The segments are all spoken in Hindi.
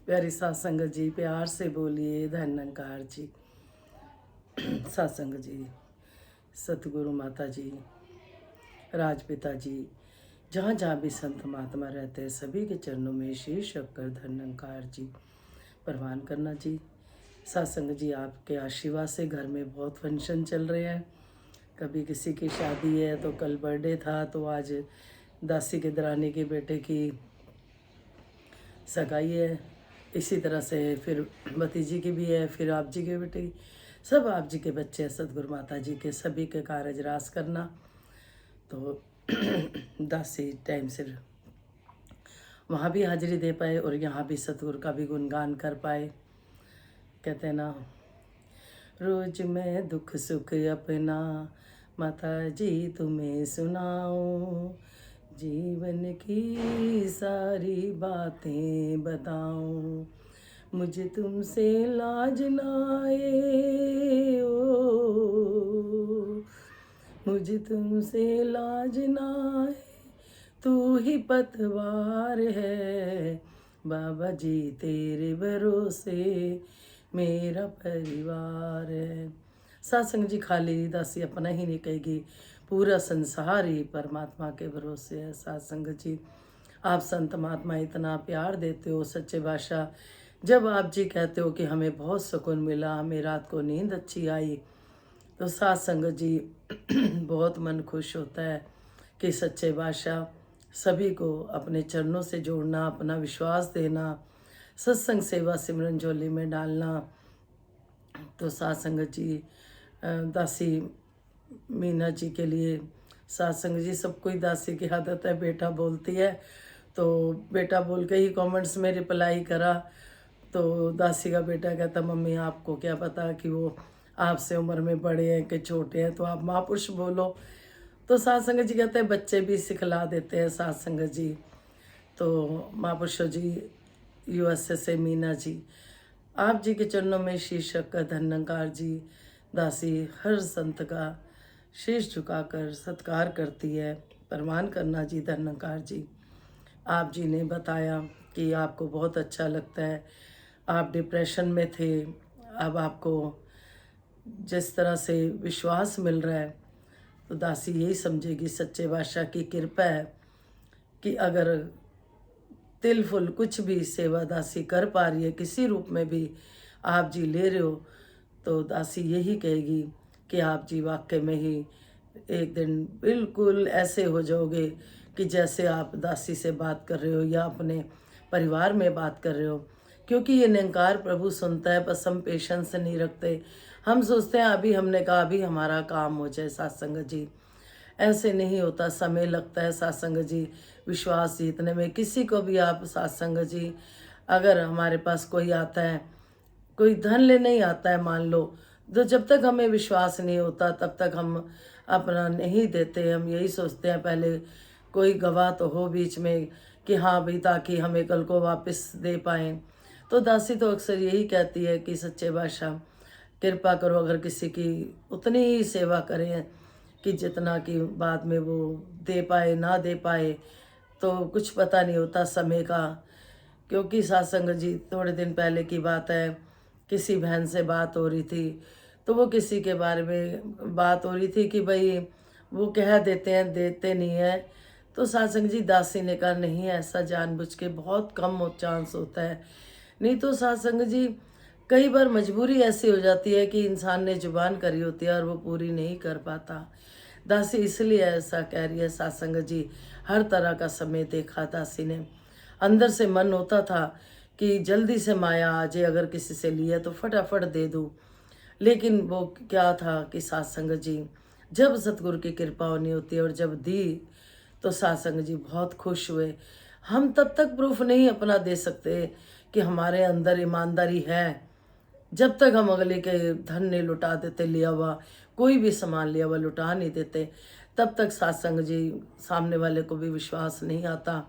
प्यारी सात संगत जी, प्यार से बोलिए धन निरंकार जी। सात संगत जी, सतगुरु माता जी, राजपिता जी, जहाँ जहाँ भी संत महात्मा रहते हैं सभी के चरणों में शीश रखकर धन निरंकार जी प्रवान करना जी। सात संगत जी, आपके आशीर्वाद से घर में बहुत फंक्शन चल रहे हैं। कभी किसी की शादी है तो कल बर्थडे था, तो आज दासी के दरानी के बेटे की सगाई है। इसी तरह से फिर भतीजी की भी है, फिर आप जी के बेटे की, सब आप जी के बच्चे हैं। सतगुरु माता जी के सभी के कारज रास करना, तो दासी टाइम सिर वहाँ भी हाजिरी दे पाए और यहाँ भी सतगुरु का भी गुणगान कर पाए। कहते हैं ना, रोज मैं दुख सुख अपना माता जी तुम्हें सुनाऊं, जीवन की सारी बातें बताऊं, मुझे तुमसे लाज ना आए ओ, मुझे तुमसे लाज ना आए, तू ही पतवार है बाबा जी, तेरे भरोसे मेरा परिवार है। सत्संग जी, खाली दासी अपना ही नहीं कहेगी, पूरा संसार ही परमात्मा के भरोसे है। सत्संग जी, आप संत महात्मा इतना प्यार देते हो, सच्चे बादशाह। जब आप जी कहते हो कि हमें बहुत सुकून मिला, हमें रात को नींद अच्छी आई, तो सात संगत जी बहुत मन खुश होता है कि सच्चे बादशाह सभी को अपने चरणों से जोड़ना, अपना विश्वास देना, सत्संग सेवा सिमरन झोली में डालना। तो सात संगत जी, दासी मीना जी के लिए, सात संगत जी सबको ही दासी की आदत है, बेटा बोलती है तो बेटा बोल के ही कमेंट्स में रिप्लाई करा। तो दासी का बेटा कहता, मम्मी आपको क्या पता कि वो आपसे उम्र में बड़े हैं कि छोटे हैं, तो आप महापुरुष बोलो। तो सात संगत जी कहते हैं बच्चे भी सिखला देते हैं सात संगत जी। तो महापुरुषों जी, यूएसए से मीना जी, आप जी के चरणों में शीश रखकर धन निरंकार जी, दासी हर संत का शीश झुकाकर सत्कार करती है। प्रणाम करना जी धन निरंकार जी। आप जी ने बताया कि आपको बहुत अच्छा लगता है, आप डिप्रेशन में थे, अब आपको जिस तरह से विश्वास मिल रहा है, तो दासी यही समझेगी सच्चे बादशाह की कृपा है कि अगर तिल फुल कुछ भी सेवा दासी कर पा रही है, किसी रूप में भी आप जी ले रहे हो, तो दासी यही कहेगी कि आप जी वाकई में ही एक दिन बिल्कुल ऐसे हो जाओगे कि जैसे आप दासी से बात कर रहे हो या अपने परिवार में बात कर रहे हो। क्योंकि ये निरंकार प्रभु सुनता है, बस हम पेशेंस नहीं रखते। हम सोचते हैं अभी हमने कहा अभी हमारा काम हो जाए। सत्संग जी, ऐसे नहीं होता, समय लगता है सत्संग जी विश्वास जीतने में। किसी को भी आप सत्संग जी, अगर हमारे पास कोई आता है, कोई धन लेने ही आता है मान लो, तो जब तक हमें विश्वास नहीं होता तब तक हम अपना नहीं देते। हम यही सोचते हैं पहले कोई गवाह तो हो बीच में कि हाँ भाई, ताकि हमें कल को वापस दे पाएँ। तो दासी तो अक्सर यही कहती है कि सच्चे बादशाह कृपा करो, अगर किसी की उतनी ही सेवा करें कि जितना कि बाद में वो दे पाए ना दे पाए, तो कुछ पता नहीं होता समय का। क्योंकि सत्संग जी, थोड़े दिन पहले की बात है, किसी बहन से बात हो रही थी, तो वो किसी के बारे में बात हो रही थी कि भाई वो कह देते हैं देते नहीं है। तो सत्संग जी, दासी ने कहा नहीं, ऐसा जानबूझ के बहुत कम चांस होता है। नहीं तो सत्संग जी, कई बार मजबूरी ऐसी हो जाती है कि इंसान ने जुबान करी होती है और वो पूरी नहीं कर पाता। दासी इसलिए ऐसा कह रही है सत्संग जी, हर तरह का समय देखा दासी ने। अंदर से मन होता था कि जल्दी से माया आ जाए, अगर किसी से लिया तो फटाफट दे दूँ। लेकिन वो क्या था कि सत्संग जी, जब सतगुरु की कृपा होनी होती है और जब दी तो सत्संग जी बहुत खुश हुए। हम तब तक प्रूफ नहीं अपना दे सकते कि हमारे अंदर ईमानदारी है, जब तक हम अगले के धन नहीं लुटा देते, लिया हुआ कोई भी सामान लिया हुआ लुटा नहीं देते, तब तक सत्संग जी सामने वाले को भी विश्वास नहीं आता।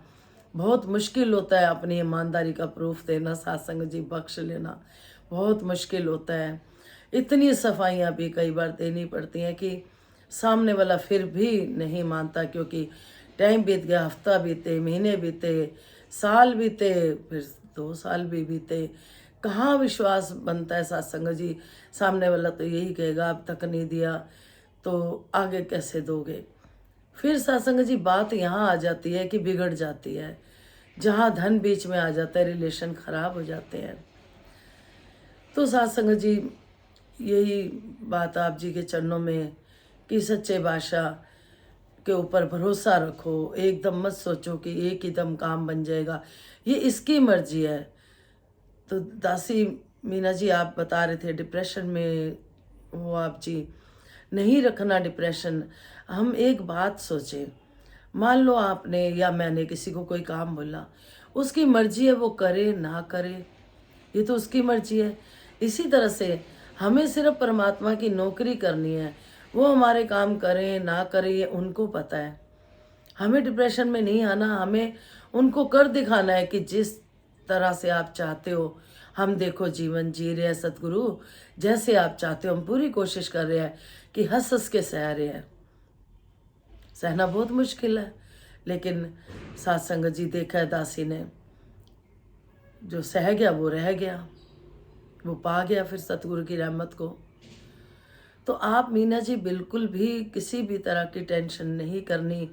बहुत मुश्किल होता है अपनी ईमानदारी का प्रूफ देना, सत्संग जी बख्श लेना बहुत मुश्किल होता है। इतनी सफाइयाँ भी कई बार देनी पड़ती हैं कि सामने वाला फिर भी नहीं मानता, क्योंकि टाइम बीत गया, हफ्ता बीते, महीने बीते, साल बीते, फिर 2 साल भी बीते, कहाँ विश्वास बनता है सत्संग जी। सामने वाला तो यही कहेगा अब तक नहीं दिया तो आगे कैसे दोगे। फिर सत्संग जी बात यहाँ आ जाती है कि बिगड़ जाती है, जहाँ धन बीच में आ जाता है, रिलेशन खराब हो जाते हैं। तो सत्संग जी यही बात आप जी के चरणों में कि सच्चे बादशाह के ऊपर भरोसा रखो, एकदम मत सोचो कि एक ही दम काम बन जाएगा, ये इसकी मर्जी है। तो दासी मीना जी आप बता रहे थे डिप्रेशन में हो आप जी, नहीं रखना डिप्रेशन। हम एक बात सोचें, मान लो आपने या मैंने किसी को कोई काम बोला, उसकी मर्जी है वो करे ना करे, ये तो उसकी मर्जी है। इसी तरह से हमें सिर्फ परमात्मा की नौकरी करनी है, वो हमारे काम करें ना करें ये उनको पता है। हमें डिप्रेशन में नहीं आना, हमें उनको कर दिखाना है कि जिस तरह से आप चाहते हो हम देखो जीवन जी रहे हैं सतगुरु, जैसे आप चाहते हो हम पूरी कोशिश कर रहे हैं कि हंस हंस के सह रहे हैं। सहना बहुत मुश्किल है, लेकिन सत्संग जी देखा है दासी ने, जो सह गया वो रह गया, वो पा गया फिर सतगुरु की रहमत को। तो आप मीना जी बिल्कुल भी किसी भी तरह की टेंशन नहीं करनी,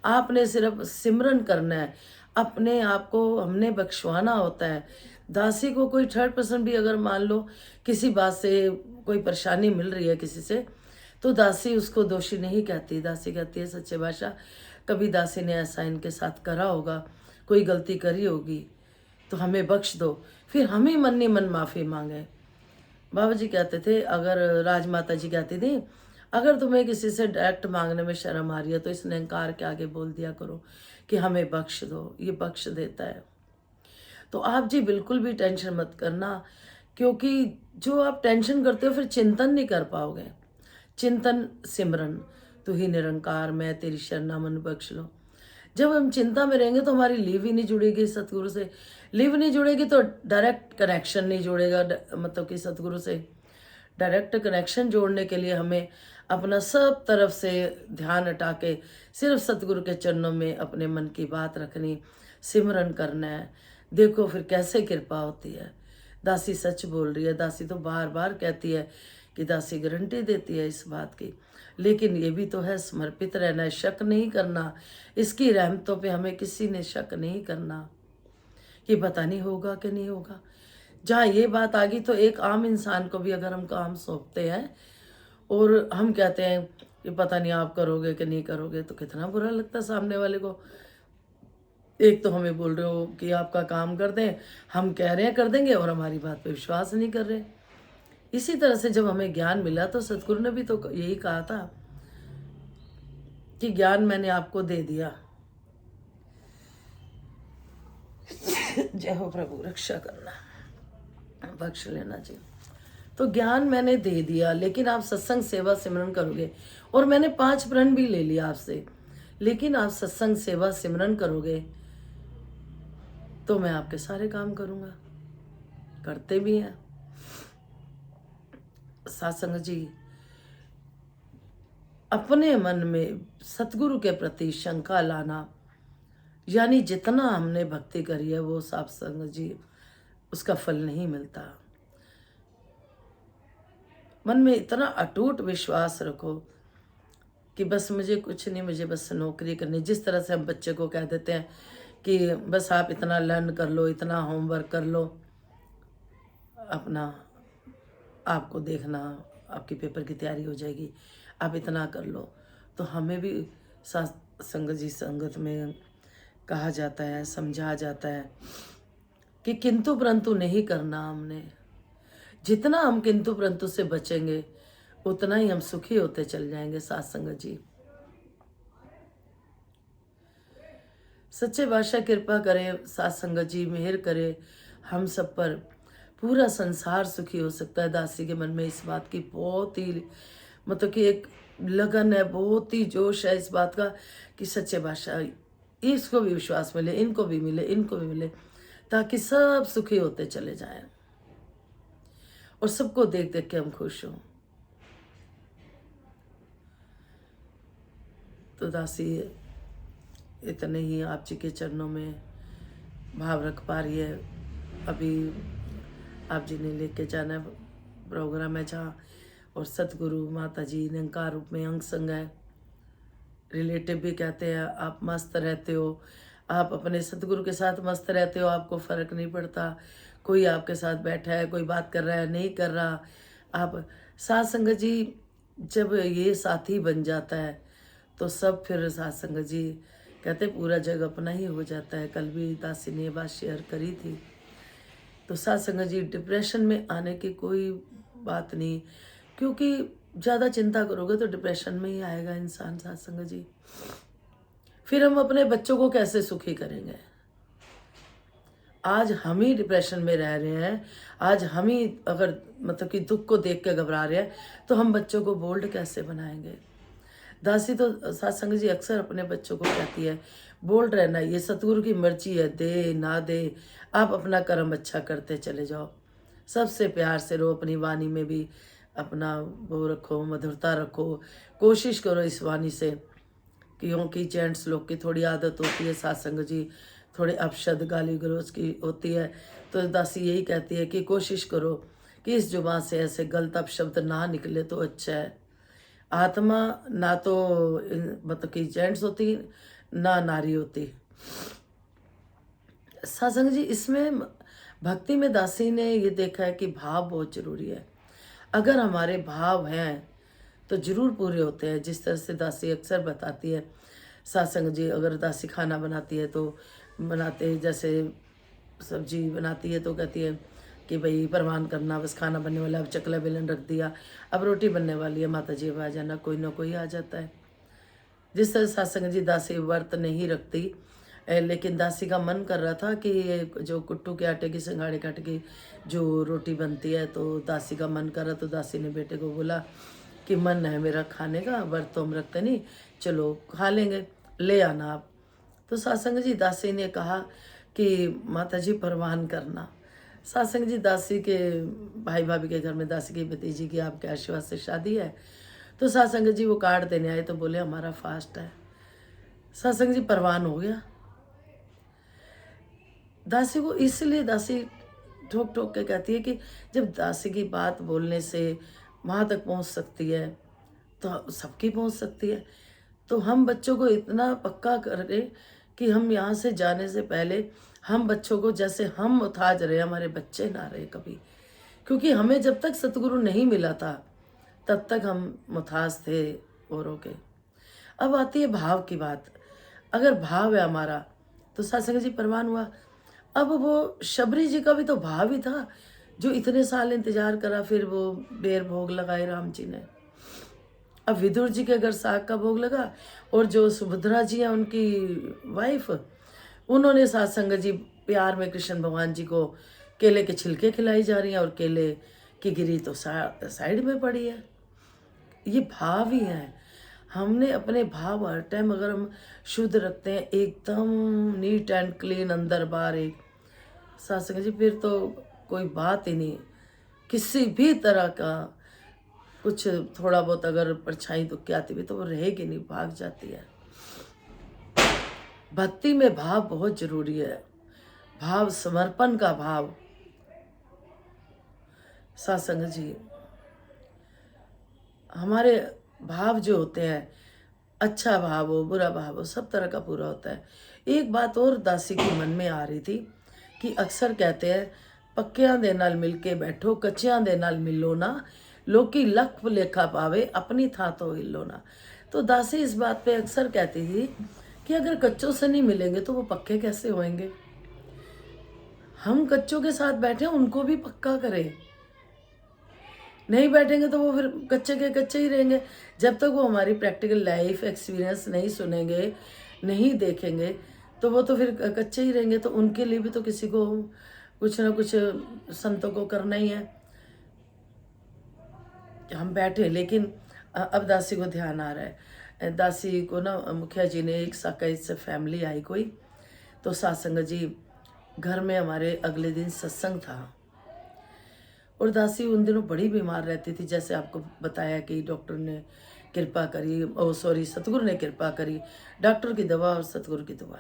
आपने सिर्फ सिमरन करना है, अपने आप को हमने बख्शवाना होता है। दासी को कोई 3rd पर्सन भी अगर मान लो किसी बात से कोई परेशानी मिल रही है किसी से, तो दासी उसको दोषी नहीं कहती। दासी कहती है सच्चे बादशाह कभी दासी ने ऐसा इनके साथ करा होगा, कोई गलती करी होगी तो हमें बख्श दो। फिर हम ही मन ही मन माफ़ी मांगे। बाबा जी कहते थे, अगर राजमाता जी कहती थी अगर तुम्हें किसी से डायरेक्ट मांगने में शर्म आ रही है तो इस निंकार के आगे बोल दिया करो कि हमें बख्श दो, ये बख्श देता है। तो आप जी बिल्कुल भी टेंशन मत करना, क्योंकि जो आप टेंशन करते हो फिर चिंतन नहीं कर पाओगे। चिंतन सिमरन, तू ही निरंकार मैं तेरी शरणा मन बख्श लो। जब हम चिंता में रहेंगे तो हमारी लीव ही नहीं जुड़ेगी सतगुरु से, लीव नहीं जुड़ेगी तो डायरेक्ट कनेक्शन नहीं जुड़ेगा, मतलब कि सतगुरु से डायरेक्ट कनेक्शन जोड़ने के लिए हमें अपना सब तरफ से ध्यान हटा के सिर्फ सतगुरु के चरणों में अपने मन की बात रखनी, सिमरन करना है। देखो फिर कैसे कृपा होती है। दासी सच बोल रही है, दासी तो बार बार कहती है कि दासी गारंटी देती है इस बात की, लेकिन ये भी तो है समर्पित रहना है, शक नहीं करना। इसकी रहमतों पे हमें किसी ने शक नहीं करना कि पता नहीं होगा कि नहीं होगा। जहाँ ये बात आ गई तो एक आम इंसान को भी अगर हम काम सौंपते हैं और हम कहते हैं कि पता नहीं आप करोगे कि नहीं करोगे, तो कितना बुरा लगता है सामने वाले को। एक तो हमें बोल रहे हो कि आपका काम कर दें, हम कह रहे हैं कर देंगे और हमारी बात पे विश्वास नहीं कर रहे। इसी तरह से जब हमें ज्ञान मिला तो सतगुरु ने भी तो यही कहा था कि ज्ञान मैंने आपको दे दिया। जय हो प्रभु, रक्षा करना, बख्श लेना जी। तो ज्ञान मैंने दे दिया, लेकिन आप सत्संग सेवा सिमरन करोगे, और मैंने 5 प्रण भी ले लिया आपसे, लेकिन आप सत्संग सेवा सिमरन करोगे तो मैं आपके सारे काम करूंगा, करते भी हैं। सत्संग जी अपने मन में सतगुरु के प्रति शंका लाना, यानी जितना हमने भक्ति करी है वो सत्संग जी उसका फल नहीं मिलता। मन में इतना अटूट विश्वास रखो कि बस मुझे कुछ नहीं, मुझे बस नौकरी करनी। जिस तरह से हम बच्चे को कह देते हैं कि बस आप इतना लर्न कर लो, इतना होमवर्क कर लो, अपना आपको देखना आपकी पेपर की तैयारी हो जाएगी, आप इतना कर लो। तो हमें भी सत्संग जी संगत में कहा जाता है, समझा जाता है कि किंतु परंतु नहीं करना हमने। जितना हम किंतु परंतु से बचेंगे उतना ही हम सुखी होते चल जाएंगे। सत्संग जी सच्चे बादशाह कृपा करे, सत्संग जी मेहर करे हम सब पर, पूरा संसार सुखी हो सकता है। दासी के मन में इस बात की बहुत ही मतलब कि एक लगन है, बहुत ही जोश है इस बात का कि सच्चे बादशाह इसको भी विश्वास मिले, इनको भी मिले, इनको भी मिले, ताकि सब सुखी होते चले जाएं और सबको देख देख के हम खुश हों। तो दासी इतने ही आप जी के चरणों में भाव रख पा रही है अभी आप जी ने लेके जाना प्रोग्राम है जहाँ, और सतगुरु माता जी निरंकार रूप में अंग संग है। रिलेटिव भी कहते हैं आप मस्त रहते हो, आप अपने सतगुरु के साथ मस्त रहते हो, आपको फ़र्क नहीं पड़ता कोई आपके साथ बैठा है, कोई बात कर रहा है नहीं कर रहा। आप साथ संगत जी जब ये साथी बन जाता है तो सब फिर साथ संगत जी कहते पूरा जग अपना ही हो जाता है। कल भी दासी ने ये बात शेयर करी थी। तो साथ संगत जी डिप्रेशन में आने की कोई बात नहीं, क्योंकि ज़्यादा चिंता करोगे तो डिप्रेशन में ही आएगा इंसान साथ संगत जी। फिर हम अपने बच्चों को कैसे सुखी करेंगे? आज हम ही डिप्रेशन में रह रहे हैं, आज हम ही अगर मतलब कि दुख को देख के घबरा रहे हैं, तो हम बच्चों को बोल्ड कैसे बनाएंगे? दासी तो साथ संगत जी अक्सर अपने बच्चों को कहती है बोल्ड रहना, ये सतगुरु की मर्जी है, दे ना दे आप अपना कर्म अच्छा करते चले जाओ, सबसे प्यार से रहो, अपनी वाणी में भी अपना वो रखो, मधुरता रखो, कोशिश करो इस वाणी से। क्योंकि जेंट्स लोग की थोड़ी आदत होती है साथ संगत जी, थोड़े अपशब्द गाली गलौज की होती है, तो दासी यही कहती है कि कोशिश करो कि इस जुबान से ऐसे गलत अपशब्द ना निकले तो अच्छा है। आत्मा ना तो मतलब कि जेंट्स होती ना नारी होती। सत्संग जी इसमें भक्ति में दासी ने ये देखा है कि भाव बहुत जरूरी है। अगर हमारे भाव हैं तो जरूर पूरे होते हैं। जिस तरह से दासी अक्सर बताती है सत्संग जी, अगर दासी खाना बनाती है तो बनाते जैसे सब्जी बनाती है तो कहती है कि भाई परवान करना, बस खाना बनने वाला, अब चकला बेलन रख दिया, अब रोटी बनने वाली है, माता जी अब आ जाना, कोई ना कोई आ जाता है। जिस तरह सत्संग जी दासी व्रत नहीं रखती, लेकिन दासी का मन कर रहा था कि ये जो कुट्टू के आटे की सिंगाड़े काट के जो रोटी बनती है, तो दासी का मन कर रहा, तो दासी ने बेटे को बोला कि मन है मेरा खाने का, व्रत तो हम रखते नहीं, चलो खा लेंगे, ले आना आप। तो सत्संग जी दासी ने कहा कि माता जी परवान करना। सत्संग जी दासी के भाई भाभी के घर में दासी की भतीजी की आपके आशीर्वाद से शादी है, तो सत्संग जी वो कार्ड देने आए तो बोले हमारा फास्ट है। सत्संग जी परवान हो गया। दासी को इसलिए दासी ठोक ठोक के कहती है कि जब दासी की बात बोलने से वहाँ तक पहुँच सकती है तो सबकी पहुँच सकती है। तो हम बच्चों को इतना पक्का करें कि हम यहाँ से जाने से पहले हम बच्चों को जैसे हम मुताज रहे, हमारे बच्चे ना रहे कभी। क्योंकि हमें जब तक सतगुरु नहीं मिला था तब तक हम मुताज थे औरों के। अब आती है भाव की बात। अगर भाव है हमारा तो सत्संग जी परवान हुआ। अब वो शबरी जी का भी तो भाव ही था, जो इतने साल इंतजार करा, फिर वो बेर भोग लगाए राम जी ने। अब विदुर जी के घर साग का भोग लगा, और जो सुभद्रा जी हैं उनकी वाइफ, उन्होंने सत्संग जी प्यार में कृष्ण भगवान जी को केले के छिलके खिलाई जा रही हैं, और केले की गिरी तो साइड में पड़ी है। ये भाव ही है। हमने अपने भाव हर टाइम अगर हम शुद्ध रखते हैं, एकदम नीट एंड क्लीन, अंदर बाहर एक, सत्संग जी फिर तो कोई बात ही नहीं। किसी भी तरह का कुछ थोड़ा बहुत अगर परछाई दुख की आती भी तो वो रहेगी नहीं, भाग जाती है। भक्ति में भाव बहुत जरूरी है, भाव समर्पण का भाव। सत्संग जी हमारे भाव जो होते हैं, अच्छा भाव हो बुरा भाव हो, सब तरह का पूरा होता है। एक बात और दासी की मन में आ रही थी कि अक्सर कहते हैं पक्कियां दे नाल मिल के बैठो, कच्चियां दे नाल मिलो ना, लोकी लख लेखा पावे, अपनी था तो हिलो ना। तो दासी इस बात पे अक्सर कहती थी कि अगर कच्चों से नहीं मिलेंगे तो वो पक्के कैसे होंगे। हम कच्चों के साथ बैठे, उनको भी पक्का करें। नहीं बैठेंगे तो वो फिर कच्चे के कच्चे ही रहेंगे। जब तक वो हमारी प्रैक्टिकल लाइफ एक्सपीरियंस नहीं सुनेंगे, नहीं देखेंगे, तो वो तो फिर कच्चे ही रहेंगे। तो उनके लिए भी तो किसी को कुछ ना कुछ संतों को करना ही है। हम बैठे, लेकिन अब दासी को ध्यान आ रहा है। दासी को ना मुखिया जी ने एक साकाई से फैमिली आई कोई, तो सत्संग जी घर में हमारे अगले दिन सत्संग था, और दासी उन दिनों बड़ी बीमार रहती थी। जैसे आपको बताया कि डॉक्टर ने कृपा करी, सतगुरु ने कृपा करी, डॉक्टर की दवा और सतगुरु की दवा।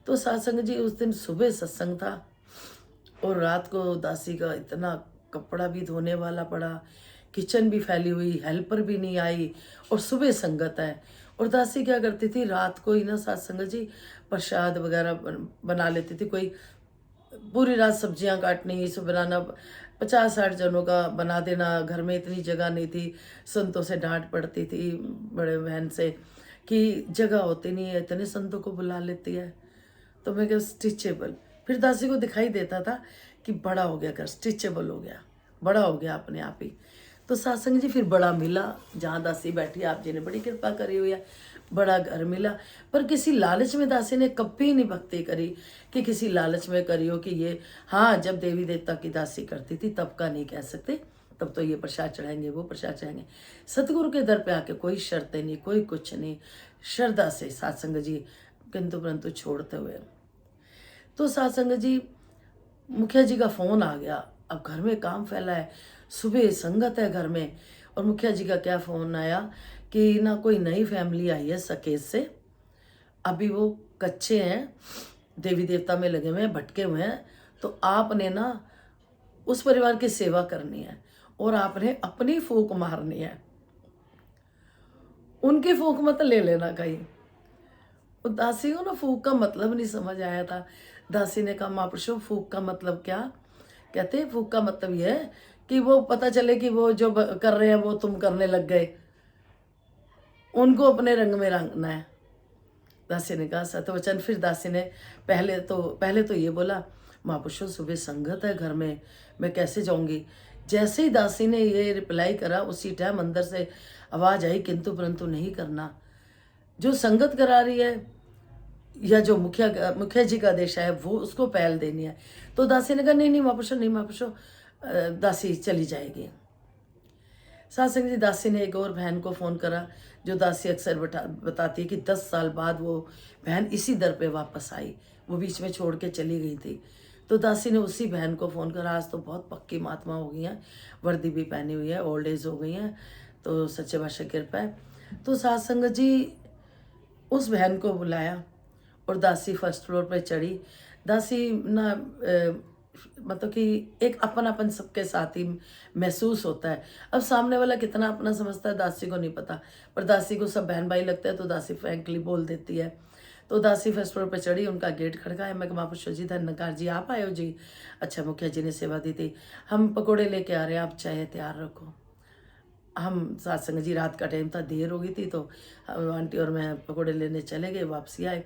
तो सत्संग जी उस दिन सुबह सत्संग था, और रात को दासी का इतना कपड़ा भी धोने वाला पड़ा, किचन भी फैली हुई, हेल्पर भी नहीं आई, और सुबह संगत है। और दासी क्या करती थी, रात को ही ना साथ संगत जी प्रसाद वगैरह बना लेती थी। कोई पूरी रात सब्जियां काटनी, सब बनाना, 50-60 जनों का बना देना। घर में इतनी जगह नहीं थी, संतों से डांट पड़ती थी बड़े बहन से कि जगह होती नहीं है, इतने संतों को बुला लेती है। तो मैं क्या स्टिचेबल, फिर दासी को दिखाई देता था कि बड़ा हो गया घर, स्टिचेबल हो गया, बड़ा हो गया अपने आप ही। तो सत्संग जी फिर बड़ा मिला, जहाँ दासी बैठी, आप जी ने बड़ी कृपा करी हुई है, बड़ा घर मिला। पर किसी लालच में दासी ने कभी नहीं भक्ति करी कि किसी लालच में करी हो कि ये, हाँ जब देवी देवता की दासी करती थी तब का नहीं कह सकते, तब तो ये प्रसाद चढ़ाएंगे, वो प्रसाद चढ़ाएंगे। सतगुरु के दर पे आके कोई शर्तें नहीं, कोई कुछ नहीं, श्रद्धा से सत्संग जी किंतु परंतु छोड़ते हुए। तो सत्संग जी मुखिया जी का फोन आ गया, अब घर में काम फैला है, सुबह संगत है घर में, और मुखिया जी का क्या फोन आया कि ना कोई नई फैमिली आई है सकेत से, अभी वो कच्चे हैं, देवी देवता में लगे हुए हैं, भटके हुए हैं, तो आपने ना उस परिवार की सेवा करनी है और आपने अपनी फूक मारनी है, उनकी फूक मत ले लेना कहीं। दासी को ना फूक का मतलब नहीं समझ आया था। दासी ने कहा, महापुरुषों फूक का मतलब क्या? कहते फूक का मतलब ये है कि वो पता चले कि वो जो कर रहे हैं वो तुम करने लग गए, उनको अपने रंग में रंगना है। दासी ने कहा सतवचन। फिर दासी ने पहले तो ये बोला, महापुरुषों सुबह संगत है घर में, मैं कैसे जाऊंगी। जैसे ही दासी ने ये रिप्लाई करा, उसी टाइम अंदर से आवाज आई, किंतु परंतु नहीं करना। जो संगत करा रही है या जो मुखिया जी का आदेश है वो उसको पहल देनी है। तो दासी ने कहा नहीं नहीं महापुरुषों, नहीं महापुरुषों, दासी चली जाएगी। सत्संग जी दासी ने एक और बहन को फोन करा, जो दासी अक्सर बताती है कि 10 साल बाद वो बहन इसी दर पे वापस आई, वो बीच में छोड़ के चली गई थी। तो दासी ने उसी बहन को फ़ोन करा, आज तो बहुत पक्की महात्मा हो गई हैं, वर्दी भी पहनी हुई है, ओल्ड एज हो गई हैं, तो सच्चे बादशाह की कृपा है। तो सत्संग जी उस बहन को बुलाया और दासी फर्स्ट फ्लोर पे चढ़ी। दासी ना मतलब कि एक अपनापन सबके साथ ही महसूस होता है। अब सामने वाला कितना अपना समझता है दासी को नहीं पता, पर दासी को सब बहन भाई लगता है, तो दासी फ्रैंकली बोल देती है। तो दासी फर्स्ट फ्लोर पे चढ़ी, उनका गेट खड़काया। मैं महापुरुषों जी धन्यकार जी, आप आए हो जी? अच्छा, मुखिया जी ने सेवा दी थी, हम पकौड़े लेके आ रहे हैं, आप चाय तैयार रखो। हम सत्संग जी रात का टाइम था, देर हो गई थी, तो आंटी और मैं पकौड़े लेने चले गए, वापसी आए।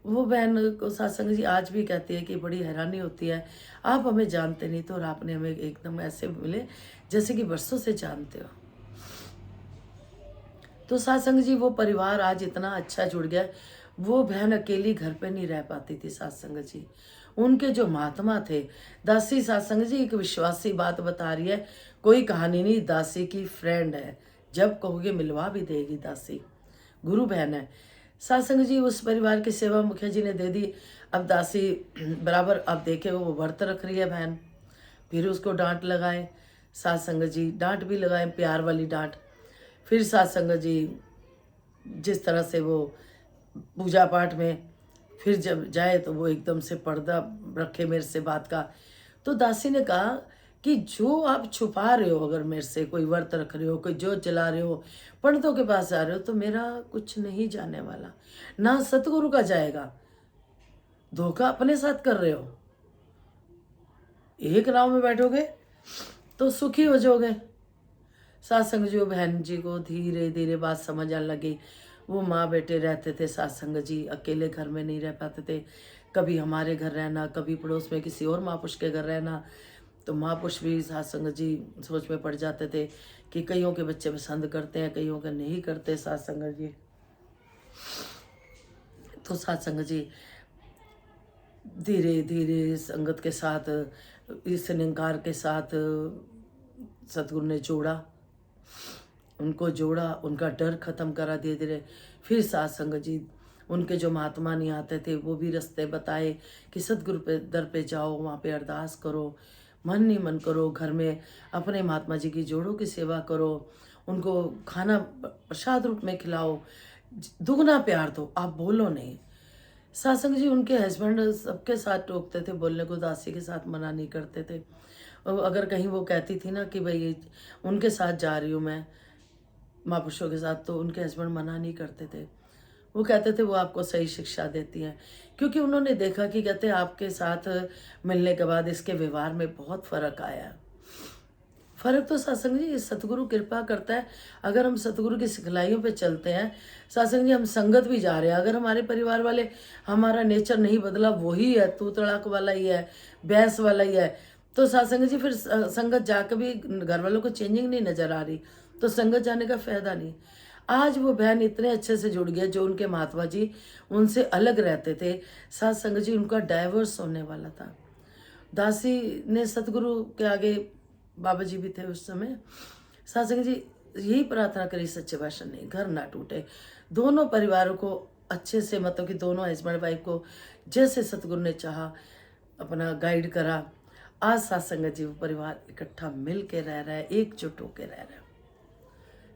वो बहन को सत्संग जी आज भी कहती है कि बड़ी हैरानी होती है, आप हमें जानते नहीं तो और आपने हमें एकदम ऐसे मिले जैसे कि बरसों से जानते हो। तो सत्संग जी वो परिवार आज इतना अच्छा जुड़ गया। वो बहन अकेली घर पे नहीं रह पाती थी सत्संग जी, उनके जो महात्मा थे। दासी सत्संग जी एक विश्वासी बात बता रही है, कोई कहानी नहीं, दासी की फ्रेंड है, जब कहोगे मिलवा भी देगी दासी, गुरु बहन है। सत्संग जी उस परिवार की सेवा मुखिया जी ने दे दी। अब दासी बराबर अब देखे वो व्रत रख रही है बहन, फिर उसको डांट लगाए सत्संग जी, डांट भी लगाए, प्यार वाली डांट। फिर सत्संग जी जिस तरह से वो पूजा पाठ में फिर जब जाए तो वो एकदम से पर्दा रखे मेरे से बात का। तो दासी ने कहा कि जो आप छुपा रहे हो, अगर मेरे से कोई व्रत रख रहे हो, कोई जोत जला रहे हो, पंडितों के पास जा रहे हो, तो मेरा कुछ नहीं जाने वाला, ना सतगुरु का जाएगा। धोखा अपने साथ कर रहे हो। एक नाव में बैठोगे तो सुखी हो जाओगे। सत्संग जी बहन जी को धीरे धीरे बात समझ आने लगी। वो माँ बेटे रहते थे सत्संग जी, अकेले घर में नहीं रह पाते थे। कभी हमारे घर रहना, कभी पड़ोस में किसी और महापुरुष के घर रहना। तो महापुरुष भी सत्संग जी सोच में पड़ जाते थे कि कईयों के बच्चे पसंद करते हैं, कईयों के नहीं करते सत्संग जी। तो सत्संग जी धीरे धीरे संगत के साथ, इस निंकार के साथ सतगुरु ने जोड़ा, उनको जोड़ा, उनका डर खत्म करा धीरे धीरे। फिर सत्संग जी उनके जो महात्मा नहीं आते थे वो भी रास्ते बताए कि सतगुरु पे दर पे जाओ, वहाँ पे अरदास करो, मन नहीं मन करो, घर में अपने महात्मा जी की जोड़ों की सेवा करो, उनको खाना प्रसाद रूप में खिलाओ, दुगना प्यार दो, आप बोलो नहीं। सत्संग जी उनके हस्बैंड सबके साथ टोकते थे बोलने को, दासी के साथ मना नहीं करते थे। और अगर कहीं वो कहती थी ना कि भाई उनके साथ जा रही हूँ मैं महापुरुषों के साथ, तो उनके हस्बैंड मना नहीं करते थे। वो कहते थे वो आपको सही शिक्षा देती हैं, क्योंकि उन्होंने देखा कि कहते आपके साथ मिलने के बाद इसके व्यवहार में बहुत फ़र्क आया। फ़र्क तो सत्संग जी सतगुरु कृपा करता है। अगर हम सतगुरु की सिखलाइयों पे चलते हैं, सत्संग जी हम संगत भी जा रहे हैं, अगर हमारे परिवार वाले हमारा नेचर नहीं बदला, वही है तू तड़ाक वाला ही है, भैंस वाला ही है, तो सत्संग जी फिर संगत जाकर भी घर वालों को चेंजिंग नहीं नज़र आ रही, तो संगत जाने का फ़ायदा नहीं। आज वो बहन इतने अच्छे से जुड़ गया, जो उनके महात्मा जी उनसे अलग रहते थे, सत्संग जी उनका डाइवर्स होने वाला था। दासी ने सतगुरु के आगे, बाबा जी भी थे उस समय, सत्संग जी यही प्रार्थना करी सच्चे भाषण ने घर ना टूटे, दोनों परिवारों को अच्छे से, मतलब कि दोनों हस्बैंड वाइफ को जैसे सतगुरु ने चाहा अपना गाइड करा। आज सत्संग जी वो परिवार इकट्ठा मिल के रह रहा है, एकजुट होकर रह रहा है।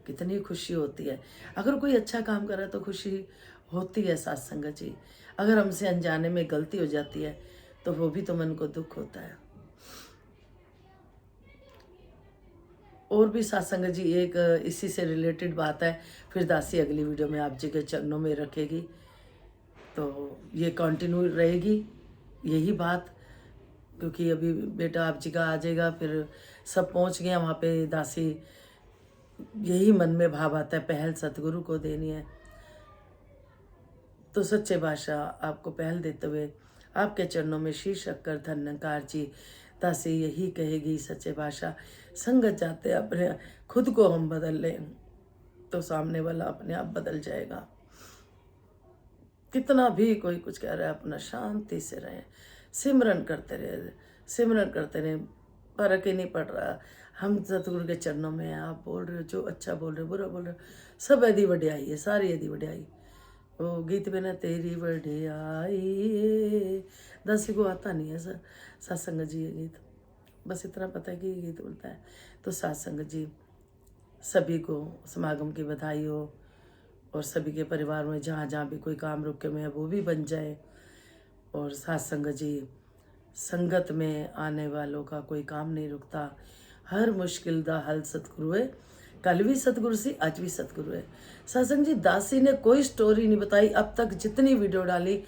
कितनी खुशी होती है। अगर कोई अच्छा काम कर रहा है तो खुशी होती है सत्संग जी। अगर हमसे अनजाने में गलती हो जाती है तो वो भी तो मन को दुख होता है। और भी सत्संग जी एक इसी से रिलेटेड बात है, फिर दासी अगली वीडियो में आप जी के चरणों में रखेगी, तो ये कंटिन्यू रहेगी यही बात, क्योंकि अभी बेटा आप जी का आ जाएगा, फिर सब पहुंच गया वहाँ पे। दासी यही मन में भाव आता है पहल सतगुरु को देनी है, तो सच्चे बादशाह आपको पहल देते हुए आपके चरणों में शीश रखकर धन्यकार जी दासी यही कहेगी, सच्चे बादशाह संगत जाते अपने खुद को हम बदल लें तो सामने वाला अपने आप बदल जाएगा। कितना भी कोई कुछ कह रहा है, अपना शांति से रहें, सिमरन करते रहे, सिमरन करते रहे, फर्क ही नहीं पड़ रहा। हम सतगुरु के चरणों में हैं, आप बोल रहे हो जो अच्छा बोल रहे हो बुरा बोल रहे हो, सब यदि वड्याई है, सारी यदि वड्याई। वो गीत में ना तेरी वड्याई, दासी को आता नहीं है सर सत्संग जी ये गीत, बस इतना पता है कि ये गीत बोलता है। तो सत्संग जी सभी को समागम की बधाई हो, और सभी के परिवार में जहाँ जहाँ भी कोई काम रुके हुए हैं वो भी बन जाए। और सत्संग जी संगत में आने वालों का कोई काम नहीं रुकता, हर मुश्किल दा हल सतगुरु है। कल भी सतगुरु सी, आज भी सतगुरु है। सत्संग जी दासी ने कोई स्टोरी नहीं बताई अब तक, जितनी वीडियो डाली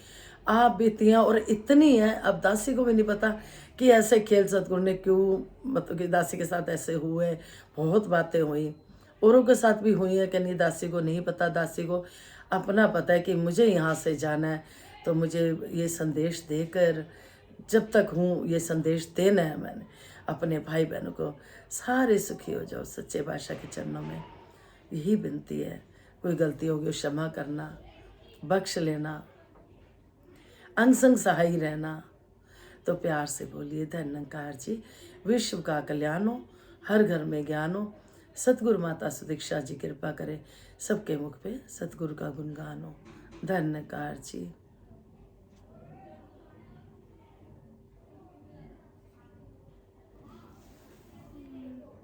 आप बीतियाँ और इतनी है, अब दासी को भी नहीं पता कि ऐसे खेल सतगुरु ने क्यों, मतलब कि दासी के साथ ऐसे हुए। बहुत बातें हुई, औरों के साथ भी हुई है कि नहीं, दासी को नहीं पता। दासी को अपना पता है कि मुझे यहाँ से जाना है, तो मुझे ये संदेश देकर, जब तक हूँ ये संदेश देना है मैंने अपने भाई बहनों को, सारे सुखी हो जाओ। सच्चे बादशाह के चरणों में यही विनती है। कोई गलती होगी क्षमा करना, बख्श लेना, अंग संग सहाय रहना, तो प्यार से बोलिए धन्यकार जी। विश्व का कल्याण हो, हर घर में ज्ञान हो, सतगुरु माता सुदीक्षा जी कृपा करे, सबके मुख पे सतगुरु का गुणगान हो। धन्यकार जी।